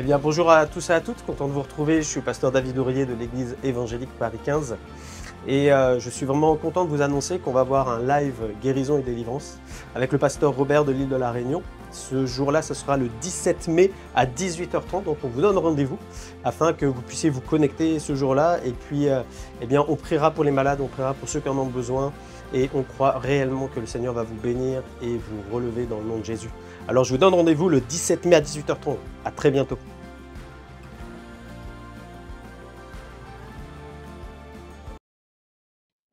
Eh bien, bonjour à tous et à toutes, content de vous retrouver. Je suis pasteur David Ourier de l'église évangélique Paris 15 et je suis vraiment content de vous annoncer qu'on va avoir un live guérison et délivrance avec le pasteur Robert de l'île de la Réunion. Ce jour-là, ce sera le 17 mai à 18h30, donc on vous donne rendez-vous afin que vous puissiez vous connecter ce jour-là. Et puis, eh bien, on priera pour les malades, on priera pour ceux qui en ont besoin et on croit réellement que le Seigneur va vous bénir et vous relever dans le nom de Jésus. Alors, je vous donne rendez-vous le 17 mai à 18h30. À très bientôt.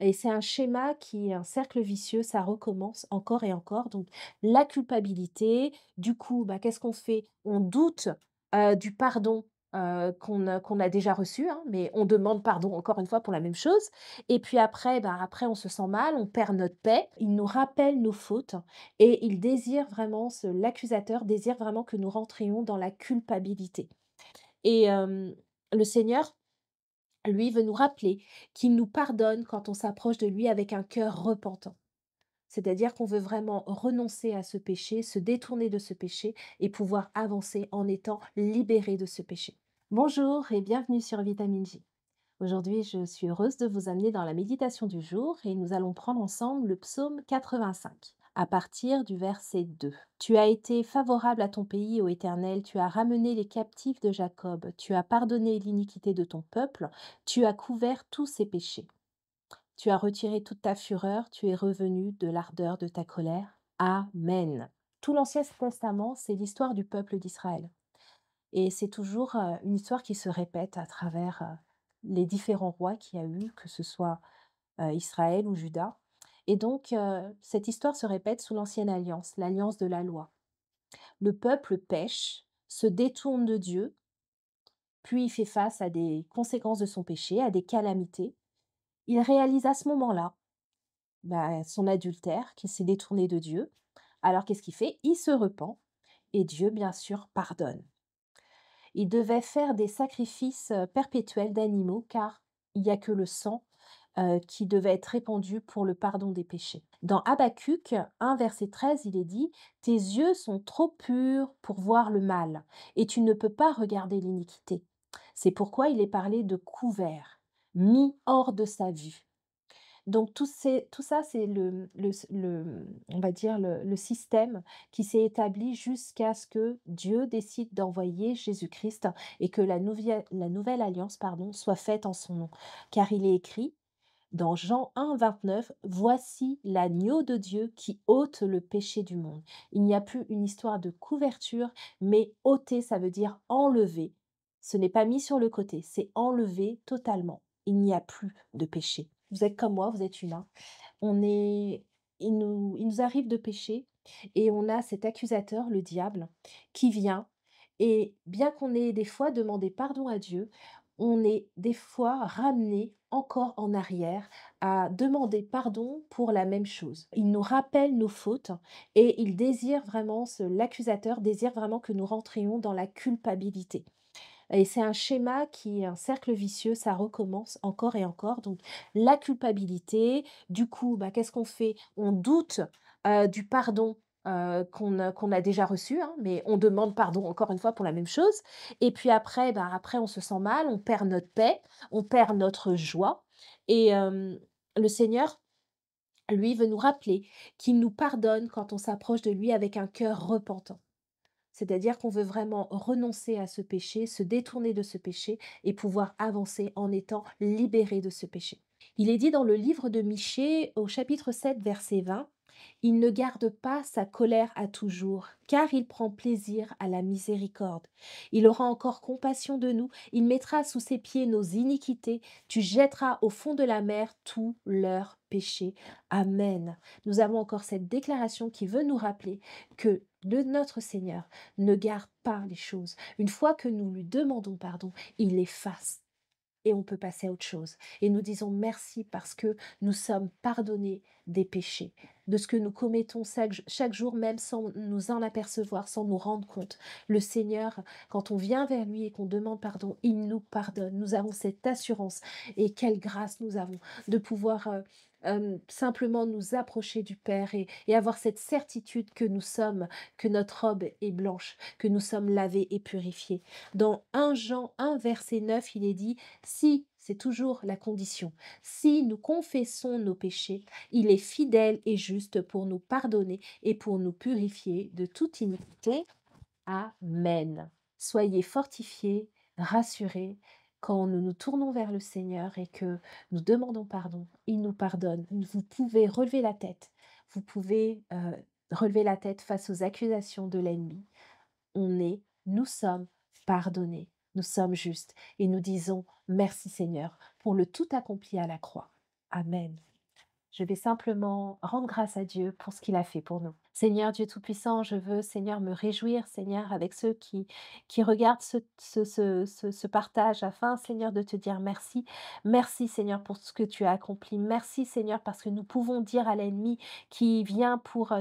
Et c'est un schéma qui est un cercle vicieux, ça recommence encore et encore. Donc la culpabilité, du coup, bah, qu'est-ce qu'on fait? On doute, du pardon, qu'on a déjà reçu, hein, mais on demande pardon encore une fois pour la même chose. Et puis après, bah, après on se sent mal, on perd notre paix. Il nous rappelle nos fautes et il désire vraiment l'accusateur désire vraiment que nous rentrions dans la culpabilité. Et le Seigneur lui veut nous rappeler qu'il nous pardonne quand on s'approche de lui avec un cœur repentant. C'est-à-dire qu'on veut vraiment renoncer à ce péché, se détourner de ce péché et pouvoir avancer en étant libéré de ce péché. Bonjour et bienvenue sur Vitamine J. Aujourd'hui, je suis heureuse de vous amener dans la méditation du jour et nous allons prendre ensemble le psaume 85 à partir du verset 2. Tu as été favorable à ton pays, ô Éternel, tu as ramené les captifs de Jacob, tu as pardonné l'iniquité de ton peuple, tu as couvert tous ses péchés. Tu as retiré toute ta fureur, tu es revenu de l'ardeur de ta colère. Amen. Tout l'Ancien Testament, c'est l'histoire du peuple d'Israël. Et c'est toujours une histoire qui se répète à travers les différents rois qu'il y a eu, que ce soit Israël ou Juda. Et donc, cette histoire se répète sous l'Ancienne Alliance, l'Alliance de la loi. Le peuple pêche, se détourne de Dieu, puis il fait face à des conséquences de son péché, à des calamités. Il réalise à ce moment-là bah, son adultère, qu'il s'est détourné de Dieu. Alors qu'est-ce qu'il fait? Il se repent et Dieu, bien sûr, pardonne. Il devait faire des sacrifices perpétuels d'animaux car il n'y a que le sang qui devait être répandu pour le pardon des péchés. Dans Habakkuk 1, verset 13, il est dit: «Tes yeux sont trop purs pour voir le mal, et tu ne peux pas regarder l'iniquité. C'est pourquoi il est parlé de couvert, mis hors de sa vue.» Donc tout ça, c'est on va dire le système qui s'est établi jusqu'à ce que Dieu décide d'envoyer Jésus-Christ et que la nouvelle alliance, pardon, soit faite en son nom. Car il est écrit dans Jean 1, 29: «Voici l'agneau de Dieu qui ôte le péché du monde.» Il n'y a plus une histoire de couverture, mais ôter, ça veut dire enlever. Ce n'est pas mis sur le côté, c'est enlevé totalement. Il n'y a plus de péché. Vous êtes comme moi, vous êtes humain. On est il nous arrive de pécher et on a cet accusateur, le diable, qui vient et bien qu'on ait des fois demandé pardon à Dieu, on est des fois ramené encore en arrière à demander pardon pour la même chose. Il nous rappelle nos fautes et il désire vraiment l'accusateur désire vraiment que nous rentrions dans la culpabilité. Et c'est un schéma qui est un cercle vicieux, ça recommence encore et encore. Donc la culpabilité, du coup, bah, qu'est-ce qu'on fait? On doute, du pardon, qu'on a déjà reçu, hein, mais on demande pardon encore une fois pour la même chose. Et puis après, bah, après on se sent mal, on perd notre paix, on perd notre joie et le Seigneur, lui, veut nous rappeler qu'il nous pardonne quand on s'approche de lui avec un cœur repentant. C'est-à-dire qu'on veut vraiment renoncer à ce péché, se détourner de ce péché et pouvoir avancer en étant libéré de ce péché. Il est dit dans le livre de Michée au chapitre 7 verset 20: «Il ne garde pas sa colère à toujours, car il prend plaisir à la miséricorde. Il aura encore compassion de nous, il mettra sous ses pieds nos iniquités, tu jetteras au fond de la mer tous leurs péchés.» Amen. Nous avons encore cette déclaration qui veut nous rappeler que notre Seigneur ne garde pas les choses. Une fois que nous lui demandons pardon, il efface et on peut passer à autre chose. Et nous disons merci parce que nous sommes pardonnés des péchés, de ce que nous commettons chaque jour, même sans nous en apercevoir, sans nous rendre compte. Le Seigneur, quand on vient vers lui et qu'on demande pardon, il nous pardonne. Nous avons cette assurance et quelle grâce nous avons de pouvoir simplement nous approcher du Père et avoir cette certitude que nous sommes que notre robe est blanche, que nous sommes lavés et purifiés. Dans 1 Jean 1 verset 9, il est dit: «Si», c'est toujours la condition, «si nous confessons nos péchés, il est fidèle et juste pour nous pardonner et pour nous purifier de toute iniquité». Amen. Soyez fortifiés, rassurés. Quand nous nous tournons vers le Seigneur et que nous demandons pardon, il nous pardonne. Vous pouvez relever la tête. Vous pouvez relever la tête face aux accusations de l'ennemi. Nous sommes pardonnés. Nous sommes justes et nous disons merci Seigneur pour le tout accompli à la croix. Amen. Je vais simplement rendre grâce à Dieu pour ce qu'il a fait pour nous. Seigneur Dieu Tout-Puissant, je veux, Seigneur, me réjouir, Seigneur, avec ceux qui regardent ce partage afin, Seigneur, de te dire merci. Merci, Seigneur, pour ce que tu as accompli. Merci, Seigneur, parce que nous pouvons dire à l'ennemi qui vient pour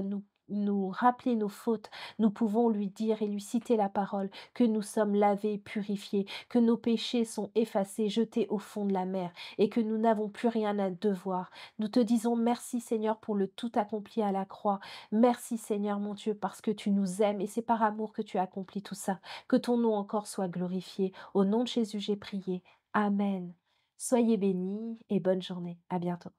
nous rappeler nos fautes, nous pouvons lui dire et lui citer la parole que nous sommes lavés, purifiés, que nos péchés sont effacés, jetés au fond de la mer et que nous n'avons plus rien à devoir. Nous te disons merci Seigneur pour le tout accompli à la croix. Merci Seigneur mon Dieu parce que tu nous aimes et c'est par amour que tu as accompli tout ça. Que ton nom encore soit glorifié. Au nom de Jésus, j'ai prié. Amen. Soyez bénis et bonne journée. À bientôt.